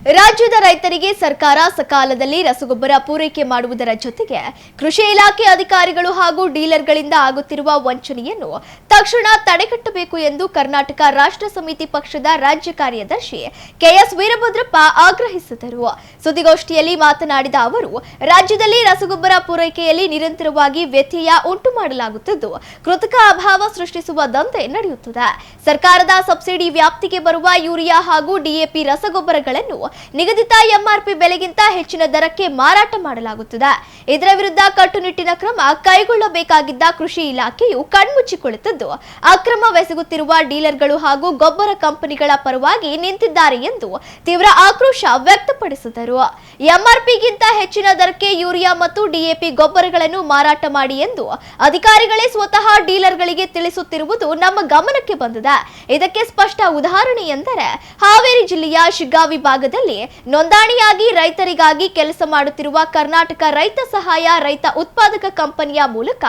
ರಾಜ್ಯದ ರೈತರಿಗೆ ಸರ್ಕಾರ ಸಕಾಲದಲ್ಲಿ ರಸಗೊಬ್ಬರ ಪೂರೈಕೆ ಮಾಡುವುದರ ಜೊತೆಗೆ ಕೃಷಿ ಇಲಾಖೆ ಅಧಿಕಾರಿಗಳು ಹಾಗೂ ಡೀಲರ್ಗಳಿಂದ ಆಗುತ್ತಿರುವ ವಂಚನೆಯನ್ನು ತಕ್ಷಣ ತಡೆಗಟ್ಟಬೇಕು ಎಂದು ಕರ್ನಾಟಕ ರಾಷ್ಟ್ರ ಸಮಿತಿ ಪಕ್ಷದ ರಾಜ್ಯ ಕಾರ್ಯದರ್ಶಿ ಕೆಎಸ್ ವೀರಭದ್ರಪ್ಪ ಆಗ್ರಹಿಸಿದರು. ಸುದ್ದಿಗೋಷ್ಠಿಯಲ್ಲಿ ಮಾತನಾಡಿದ ಅವರು, ರಾಜ್ಯದಲ್ಲಿ ರಸಗೊಬ್ಬರ ಪೂರೈಕೆಯಲ್ಲಿ ನಿರಂತರವಾಗಿ ವ್ಯತ್ಯಯ ಉಂಟು ಮಾಡಲಾಗುತ್ತಿದ್ದು ಕೃತಕ ಅಭಾವ ಸೃಷ್ಟಿಸುವ ದಂಧೆ ನಡೆಯುತ್ತಿದೆ. ಸರ್ಕಾರದ ಸಬ್ಸಿಡಿ ವ್ಯಾಪ್ತಿಗೆ ಬರುವ ಯೂರಿಯಾ ಹಾಗೂ ಡಿಎಪಿ ರಸಗೊಬ್ಬರಗಳನ್ನು ನಿಗದಿತ ಎಂಆರ್ಪಿ ಬೆಲೆಗಿಂತ ಹೆಚ್ಚಿನ ದರಕ್ಕೆ ಮಾರಾಟ ಮಾಡಲಾಗುತ್ತಿದೆ. ಇದರ ವಿರುದ್ಧ ಕಟ್ಟುನಿಟ್ಟಿನ ಕ್ರಮ ಕೈಗೊಳ್ಳಬೇಕಾಗಿದ್ದ ಕೃಷಿ ಇಲಾಖೆಯು ಕಣ್ಮುಚ್ಚಿ ಕುಳಿತಿದ್ದು ಅಕ್ರಮವೆಸಗುತ್ತಿರುವ ಡೀಲರ್ಗಳು ಹಾಗೂ ಗೊಬ್ಬರ ಕಂಪನಿಗಳ ಪರವಾಗಿ ನಿಂತಿದ್ದಾರೆ ಎಂದು ತೀವ್ರ ಆಕ್ರೋಶ ವ್ಯಕ್ತಪಡಿಸಿದರು. ಎಂಆರ್ಪಿಗಿಂತ ಹೆಚ್ಚಿನ ದರಕ್ಕೆ ಯೂರಿಯಾ ಮತ್ತು ಡಿಎಪಿ ಗೊಬ್ಬರಗಳನ್ನು ಮಾರಾಟ ಮಾಡಿ ಎಂದು ಅಧಿಕಾರಿಗಳೇ ಸ್ವತಃ ಡೀಲರ್ಗಳಿಗೆ ತಿಳಿಸುತ್ತಿರುವುದು ನಮ್ಮ ಗಮನಕ್ಕೆ ಬಂದಿದೆ. ಇದಕ್ಕೆ ಸ್ಪಷ್ಟ ಉದಾಹರಣೆ ಎಂದರೆ ಹಾವೇರಿ ಜಿಲ್ಲೆಯ ಶಿಗ್ಗಾವಿ ಭಾಗದಲ್ಲಿ ನೋಂದಣಿಯಾಗಿ ರೈತರಿಗಾಗಿ ಕೆಲಸ ಮಾಡುತ್ತಿರುವ ಕರ್ನಾಟಕ ರೈತ ಸಹಾಯ ರೈತ ಉತ್ಪಾದಕ ಕಂಪನಿಯ ಮೂಲಕ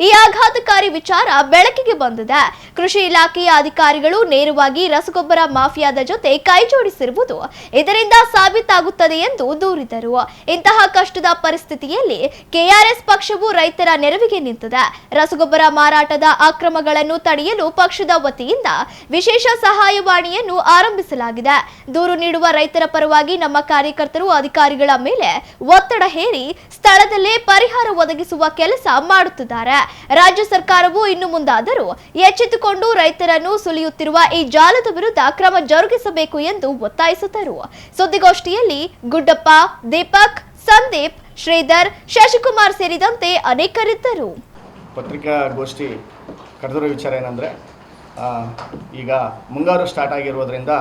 ಈ ಆಘಾತಕಾರಿ ವಿಚಾರ ಬೆಳಕಿಗೆ ಬಂದಿದೆ. ಕೃಷಿ ಇಲಾಖೆಯ ಅಧಿಕಾರಿಗಳು ನೇರವಾಗಿ ರಸಗೊಬ್ಬರ ಮಾಫಿಯಾದ ಜೊತೆ ಕೈಜೋಡಿಸಿರುವುದು ಇದರಿಂದ ಸಾಬೀತಾಗುತ್ತದೆ ಎಂದು ದೂರಿದರು. ಇಂತಹ ಕಷ್ಟದ ಪರಿಸ್ಥಿತಿಯಲ್ಲಿ ಕೆಆರ್ಎಸ್ ಪಕ್ಷವು ರೈತರ ನೆರವಿಗೆ ನಿಂತಿದೆ. ರಸಗೊಬ್ಬರ ಮಾರಾಟದ ಅಕ್ರಮಗಳನ್ನು ತಡೆಯಲು ಪಕ್ಷದ ವತಿಯಿಂದ ವಿಶೇಷ ಸಹಾಯವಾಣಿಯನ್ನು ಆರಂಭಿಸಲಾಗಿದೆ. ದೂರು ನೀಡುವ ರೈತರ ಪರವಾಗಿ ನಮ್ಮ ಕಾರ್ಯಕರ್ತರು ಅಧಿಕಾರಿಗಳ ಮೇಲೆ ಒತ್ತಡ ಹೇರಿ ಸ್ಥಳದಲ್ಲೇ ಪರಿಹಾರ ಒದಗಿಸುವ ಕೆಲಸ ಮಾಡುತ್ತಿದ್ದಾರೆ. ರಾಜ್ಯ ಸರ್ಕಾರವು ಇನ್ನು ಮುಂದಾದರೂ ಎಚ್ಚೆತ್ತುಕೊಂಡು ರೈತರನ್ನು ಸುಲಿಯುತ್ತಿರುವ ಈ ಜಾಲದ ವಿರುದ್ಧ ಕ್ರಮ ಜರುಗಿಸಬೇಕು ಎಂದು ಒತ್ತಾಯಿಸಿದರು. ಸುದ್ದಿಗೋಷ್ಠಿಯಲ್ಲಿ ಗುಡ್ಡಪ್ಪ, ದೀಪಕ್, ಸಂದೀಪ್, ಶ್ರೀಧರ್, ಶಶಿಕುಮಾರ್ ಸೇರಿದಂತೆ ಅನೇಕರಿದ್ದರು. ಪತ್ರಿಕಾಗೋಷ್ಠಿ ಕರೆದಿರೋ ವಿಚಾರ ಏನಂದರೆ, ಈಗ ಮುಂಗಾರು ಸ್ಟಾರ್ಟ್ ಆಗಿರೋದ್ರಿಂದ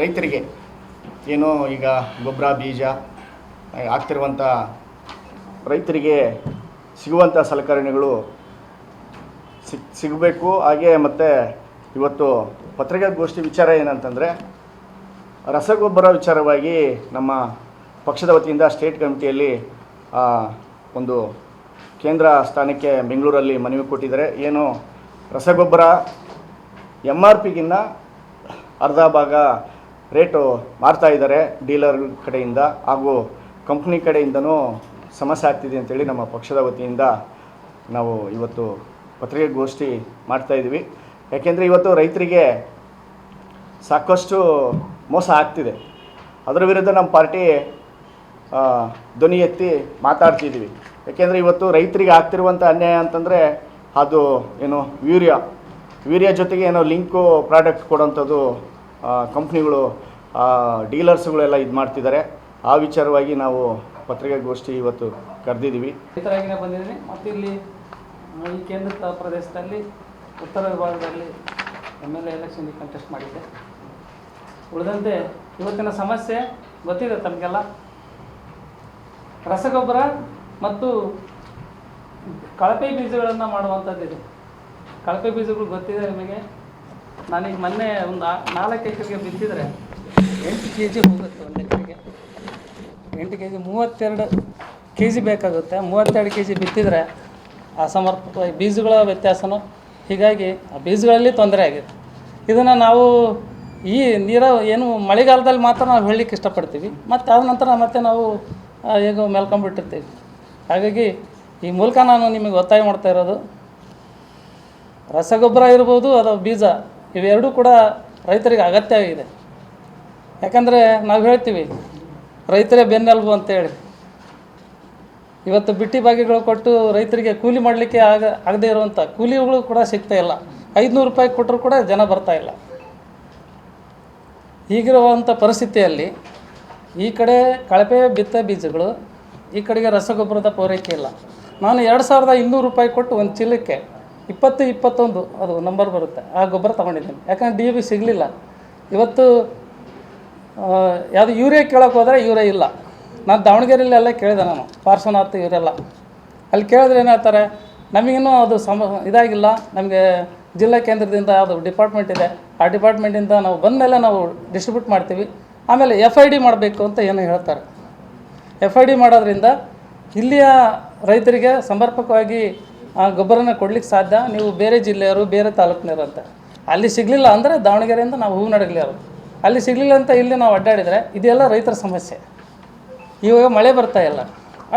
ರೈತರಿಗೆ ಏನು ಈಗ ಗೊಬ್ಬರ ಬೀಜ ಆಗ್ತಿರುವಂಥ ರೈತರಿಗೆ ಸಿಗುವಂಥ ಸಲಕರಣೆಗಳು ಸಿಗಬೇಕು. ಹಾಗೆ ಮತ್ತು ಇವತ್ತು ಪತ್ರಿಕಾಗೋಷ್ಠಿ ವಿಚಾರ ಏನಂತಂದರೆ, ರಸಗೊಬ್ಬರ ವಿಚಾರವಾಗಿ ನಮ್ಮ ಪಕ್ಷದ ವತಿಯಿಂದ ಸ್ಟೇಟ್ ಕಮಿಟಿಯಲ್ಲಿ ಒಂದು ಕೇಂದ್ರ ಸ್ಥಾನಕ್ಕೆ ಬೆಂಗಳೂರಲ್ಲಿ ಮನವಿ ಕೊಟ್ಟಿದ್ದಾರೆ. ಏನು ರಸಗೊಬ್ಬರ MRPಗಿನ್ನ ಅರ್ಧ ಭಾಗ ರೇಟು ಮಾರ್ತಾ ಇದ್ದಾರೆ ಡೀಲರ್ ಕಡೆಯಿಂದ, ಹಾಗೂ ಕಂಪ್ನಿ ಕಡೆಯಿಂದನೂ ಸಮಸ್ಯೆ ಆಗ್ತಿದೆ ಅಂತೇಳಿ ನಮ್ಮ ಪಕ್ಷದ ವತಿಯಿಂದ ನಾವು ಇವತ್ತು ಪತ್ರಿಕಾಗೋಷ್ಠಿ ಮಾಡ್ತಾಯಿದ್ವಿ. ಯಾಕೆಂದರೆ ಇವತ್ತು ರೈತರಿಗೆ ಸಾಕಷ್ಟು ಮೋಸ ಆಗ್ತಿದೆ. ಅದರ ವಿರುದ್ಧ ನಮ್ಮ ಪಾರ್ಟಿ ಧ್ವನಿ ಎತ್ತಿ ಮಾತಾಡ್ತಿದ್ವಿ. ಯಾಕೆಂದರೆ ಇವತ್ತು ರೈತರಿಗೆ ಆಗ್ತಿರುವಂಥ ಅನ್ಯಾಯ ಅಂತಂದರೆ ಅದು ಏನು ಯೂರಿಯಾ ಜೊತೆಗೆ ಏನೋ ಲಿಂಕು ಪ್ರಾಡಕ್ಟ್ ಕೊಡೋಂಥದ್ದು ಕಂಪ್ನಿಗಳು ಡೀಲರ್ಸ್ಗಳೆಲ್ಲ ಇದು ಮಾಡ್ತಿದ್ದಾರೆ. ಆ ವಿಚಾರವಾಗಿ ನಾವು ಪತ್ರಿಕಾಗೋಷ್ಠಿ ಇವತ್ತು ಕರೆದಿದ್ದೀವಿ. ರೈತರಾಗಿಯೇ ಬಂದಿದ್ದೀನಿ ಮತ್ತು ಇಲ್ಲಿ ಈ ಕೇಂದ್ರ ಪ್ರದೇಶದಲ್ಲಿ ಉತ್ತರ ವಿಭಾಗದಲ್ಲಿ MLA ಎಲೆಕ್ಷನ್ಗೆ ಕಂಟೆಸ್ಟ್ ಮಾಡಿದ್ದೆ. ಉಳಿದಂತೆ ಇವತ್ತಿನ ಸಮಸ್ಯೆ ಗೊತ್ತಿದೆ ತಮಗೆಲ್ಲ. ರಸಗೊಬ್ಬರ ಮತ್ತು ಕಳಪೆ ಬೀಜಗಳನ್ನು ಮಾಡುವಂಥದ್ದಿದೆ. ಕಳಪೆ ಬೀಜಗಳು ಗೊತ್ತಿದೆ ನಿಮಗೆ. ನಾನೀಗ ಮೊನ್ನೆ ಒಂದು 4 ಎಕರೆಗೆ ಬಿತ್ತಿದರೆ 8 kg ಹೋಗುತ್ತೆ. 1 ಎಕರೆಗೆ 8 kg 32 kg ಬೇಕಾಗುತ್ತೆ. 32 kg ಬಿತ್ತಿದರೆ ಅಸಮರ್ಪಕವಾಗಿ ಬೀಜಗಳ ವ್ಯತ್ಯಾಸನೂ, ಹೀಗಾಗಿ ಆ ಬೀಜಗಳಲ್ಲಿ ತೊಂದರೆ ಆಗಿದೆ. ಇದನ್ನು ನಾವು ಈ ಏನು ಮಳೆಗಾಲದಲ್ಲಿ ಮಾತ್ರ ನಾವು ಹೇಳಲಿಕ್ಕೆ ಇಷ್ಟಪಡ್ತೀವಿ. ಮತ್ತು ಆದ ನಂತರ ಮತ್ತೆ ನಾವು ಹೇಗೋ ಮೇಲ್ಕೊಂಡ್ಬಿಟ್ಟಿರ್ತೀವಿ. ಹಾಗಾಗಿ ಈ ಮೂಲಕ ನಾನು ನಿಮಗೆ ಒತ್ತಾಯ ಮಾಡ್ತಾ ಇರೋದು, ರಸಗೊಬ್ಬರ ಇರ್ಬೋದು ಅಥವಾ ಬೀಜ ಇವೆರಡೂ ಕೂಡ ರೈತರಿಗೆ ಅಗತ್ಯ ಆಗಿದೆ. ಯಾಕಂದರೆ ನಾವು ಹೇಳ್ತೀವಿ ರೈತರೇ ಬೆನ್ನೆಲುಬು ಅಂತೇಳಿ. ಇವತ್ತು ಬಿಟ್ಟಿ ಬಾಗಿಗಳು ಕೊಟ್ಟು ರೈತರಿಗೆ ಕೂಲಿ ಮಾಡಲಿಕ್ಕೆ ಆಗದೇ ಇರುವಂಥ ಕೂಲಿಗಳು ಕೂಡ ಸಿಗ್ತಾ ಇಲ್ಲ. 500 ರೂಪಾಯಿ ಕೊಟ್ಟರು ಕೂಡ ಜನ ಬರ್ತಾ ಇಲ್ಲ. ಹೀಗಿರುವಂಥ ಪರಿಸ್ಥಿತಿಯಲ್ಲಿ ಈ ಕಡೆ ಕಳಪೆ ಬಿತ್ತ ಬೀಜಗಳು, ಈ ಕಡೆಗೆ ರಸಗೊಬ್ಬರದ ಪೂರೈಕೆ ಇಲ್ಲ. ನಾನು 2200 ರೂಪಾಯಿ ಕೊಟ್ಟು ಒಂದು ಚೀಲಕ್ಕೆ 20-21 ಅದು ನಂಬರ್ ಬರುತ್ತೆ ಆ ಗೊಬ್ಬರ ತೊಗೊಂಡಿದ್ದೀನಿ. ಯಾಕಂದರೆ DAP ಸಿಗಲಿಲ್ಲ. ಇವತ್ತು ಯಾವುದು ಯೂರಿಯಾ ಕೇಳೋಕೆ ಹೋದರೆ ಯೂರಿಯಾ ಇಲ್ಲ. ನಾನು ದಾವಣಗೆರೆಯಲ್ಲಿ ಎಲ್ಲ ಕೇಳಿದೆ, ನಾನು ಪಾರ್ಶ್ವನಾಥ್ ಇವರೆಲ್ಲ ಅಲ್ಲಿ ಕೇಳಿದ್ರೆ ಏನು ಹೇಳ್ತಾರೆ, ನಮಗಿನ್ನೂ ಅದು ಇದಾಗಿಲ್ಲ, ನಮಗೆ ಜಿಲ್ಲಾ ಕೇಂದ್ರದಿಂದ ಯಾವುದು ಡಿಪಾರ್ಟ್ಮೆಂಟ್ ಇದೆ, ಆ ಡಿಪಾರ್ಟ್ಮೆಂಟಿಂದ ನಾವು ಬಂದಮೇಲೆ ನಾವು ಡಿಸ್ಟ್ರಿಬ್ಯೂಟ್ ಮಾಡ್ತೀವಿ, ಆಮೇಲೆ FID ಮಾಡಬೇಕು ಅಂತ ಏನು ಹೇಳ್ತಾರೆ. FID ಮಾಡೋದ್ರಿಂದ ಇಲ್ಲಿಯ ರೈತರಿಗೆ ಸಮರ್ಪಕವಾಗಿ ಆ ಗೊಬ್ಬರನ ಕೊಡ್ಲಿಕ್ಕೆ ಸಾಧ್ಯ. ನೀವು ಬೇರೆ ಜಿಲ್ಲೆಯವರು ಬೇರೆ ತಾಲೂಕಿನವರು ಅಂತ ಅಲ್ಲಿ ಸಿಗಲಿಲ್ಲ ಅಂದರೆ ದಾವಣಗೆರೆಯಿಂದ ನಾವು ಹೂವು ನಡಗಲಿಯವರು ಅಲ್ಲಿ ಸಿಗಲಿಲ್ಲ ಅಂತ ಇಲ್ಲಿ ನಾವು ಅಡ್ಡಾಡಿದರೆ ಇದೆಲ್ಲ ರೈತರ ಸಮಸ್ಯೆ. ಇವಾಗ ಮಳೆ ಬರ್ತಾ ಇಲ್ಲ,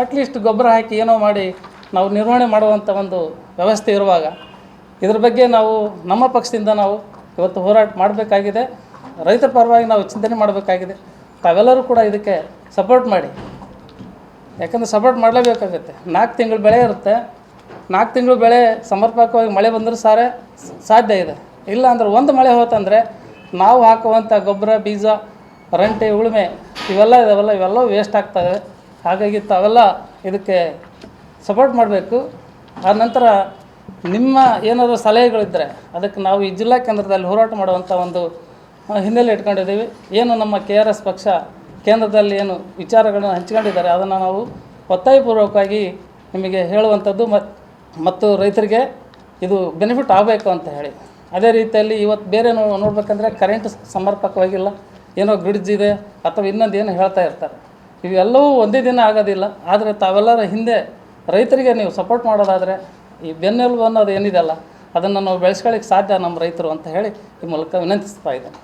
ಅಟ್ಲೀಸ್ಟ್ ಗೊಬ್ಬರ ಹಾಕಿ ಏನೋ ಮಾಡಿ ನಾವು ನಿರ್ವಹಣೆ ಮಾಡುವಂಥ ಒಂದು ವ್ಯವಸ್ಥೆ ಇರುವಾಗ ಇದ್ರ ಬಗ್ಗೆ ನಾವು ನಮ್ಮ ಪಕ್ಷದಿಂದ ನಾವು ಇವತ್ತು ಹೋರಾಟ ಮಾಡಬೇಕಾಗಿದೆ. ರೈತರ ಪರವಾಗಿ ನಾವು ಚಿಂತನೆ ಮಾಡಬೇಕಾಗಿದೆ. ತಾವೆಲ್ಲರೂ ಕೂಡ ಇದಕ್ಕೆ ಸಪೋರ್ಟ್ ಮಾಡಿ, ಯಾಕಂದರೆ ಸಪೋರ್ಟ್ ಮಾಡಲೇಬೇಕಾಗುತ್ತೆ. 4 ತಿಂಗಳು ಬೆಳೆ ಇರುತ್ತೆ, 4 ತಿಂಗಳು ಬೆಳೆ ಸಮರ್ಪಕವಾಗಿ ಮಳೆ ಬಂದರೂ ಸಾಧ್ಯ ಇದೆ. ಇಲ್ಲ ಅಂದ್ರೆ ಒಂದು ಮಳೆ ಹೋತಂದರೆ ನಾವು ಹಾಕುವಂಥ ಗೊಬ್ಬರ, ಬೀಜ, ರಂಟೆ, ಉಳುಮೆ ಇವೆಲ್ಲ ವೇಸ್ಟ್ ಆಗ್ತವೆ. ಹಾಗಾಗಿ ತಾವೆಲ್ಲ ಇದಕ್ಕೆ ಸಪೋರ್ಟ್ ಮಾಡಬೇಕು. ಆ ನಂತರ ನಿಮ್ಮ ಏನಾದರೂ ಸಲಹೆಗಳಿದ್ದರೆ ಅದಕ್ಕೆ ನಾವು ಈ ಜಿಲ್ಲಾ ಕೇಂದ್ರದಲ್ಲಿ ಹೋರಾಟ ಮಾಡುವಂಥ ಒಂದು ಹಿನ್ನೆಲೆ ಇಟ್ಕೊಂಡಿದ್ದೀವಿ. ಏನು ನಮ್ಮ KRS ಪಕ್ಷ ಕೇಂದ್ರದಲ್ಲಿ ಏನು ವಿಚಾರಗಳನ್ನು ಹಂಚ್ಕೊಂಡಿದ್ದಾರೆ ಅದನ್ನು ನಾವು ಒತ್ತಾಯಪೂರ್ವಕವಾಗಿ ನಿಮಗೆ ಹೇಳುವಂಥದ್ದು ಮತ್ತು ರೈತರಿಗೆ ಇದು ಬೆನಿಫಿಟ್ ಆಗಬೇಕು ಅಂತ ಹೇಳಿ. ಅದೇ ರೀತಿಯಲ್ಲಿ ಇವತ್ತು ಬೇರೆ ನೋಡ್ಬೇಕಂದ್ರೆ ಕರೆಂಟ್ ಸಮರ್ಪಕವಾಗಿಲ್ಲ, ಏನೋ ಗ್ರಿಡ್ಜ್ ಇದೆ ಅಥವಾ ಇನ್ನೊಂದು ಏನು ಹೇಳ್ತಾ ಇರ್ತಾರೆ. ಇವೆಲ್ಲವೂ ಒಂದೇ ದಿನ ಆಗೋದಿಲ್ಲ. ಆದರೆ ತಾವೆಲ್ಲರ ಹಿಂದೆ ರೈತರಿಗೆ ನೀವು ಸಪೋರ್ಟ್ ಮಾಡೋದಾದರೆ ಈ ಬೆನ್ನೆಲುಬು ಅನ್ನೋದು ಏನಿದೆಯಲ್ಲ ಅದನ್ನು ನಾವು ಬೆಳೆಸ್ಕೊಳ್ಳಿಕ್ಕೆ ಸಾಧ್ಯ ನಮ್ಮ ರೈತರು ಅಂತ ಹೇಳಿ ಈ ಮೂಲಕ ವಿನಂತಿಸ್ತಾ ಇದ್ದೇನೆ.